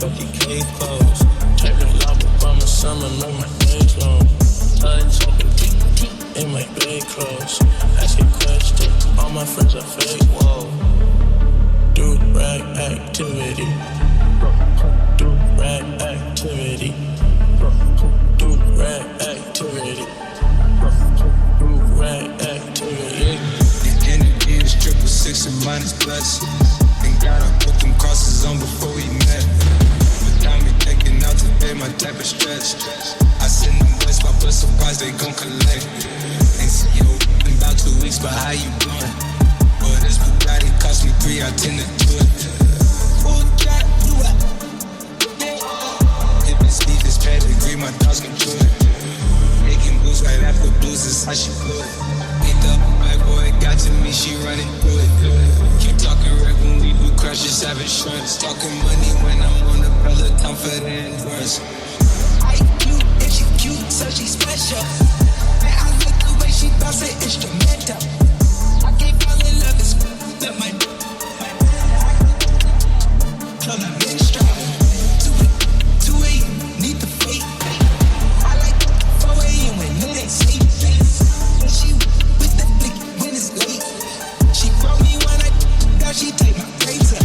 Bucky K clothes. Type of lava from the summer, make my days long. Talking in my bed clothes. Asking questions, all my friends are fake, whoa. Do rag activity. Do rag activity. Do rag activity. Do rag activity. The energy is 666 and minus plus. And gotta put them crosses on before we met. Without me taking out today, my type of stretch. I send them boys my bus surprise, they gon' collect. Ain't see you in about 2 weeks, but how you doing? Well, this Bugatti cost me 3, I tend to do it. Full jack, you up. If it's Steve, it's pedigree, my dogs can do it. Making boots right after blues is how she blew it. Picked up my boy, got to me, she running through it. Keep talking rap when we do crashes, having shorts. Talking money when I'm on the Peloton for the endurance. I cute and she cute, so she special. Man, I like the way she bounce it instrumental. I can't fall in love, it's that my club that minstrel. 2 8, need the fate. I like 4 a.m. when it ain't sleep. And she with the blick when it's late. She brought me when I got, she take my razor.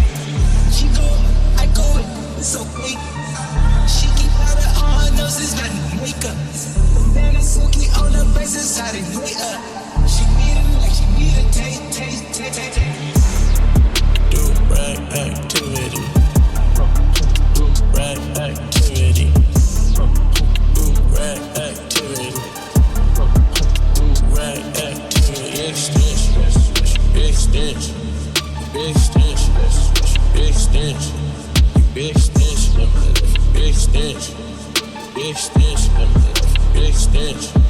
She go, I go, it's okay. She keep out of all her noses, not makeup. Then it's silky on the basis, how they lay up. She need it like she need a taste. Do rag activity. Do rag activity. Do rag activity. Do rag activity. Big stench. Big stench. Big stench. Big stench. Big stench. Big stench. Big stench. Big stench.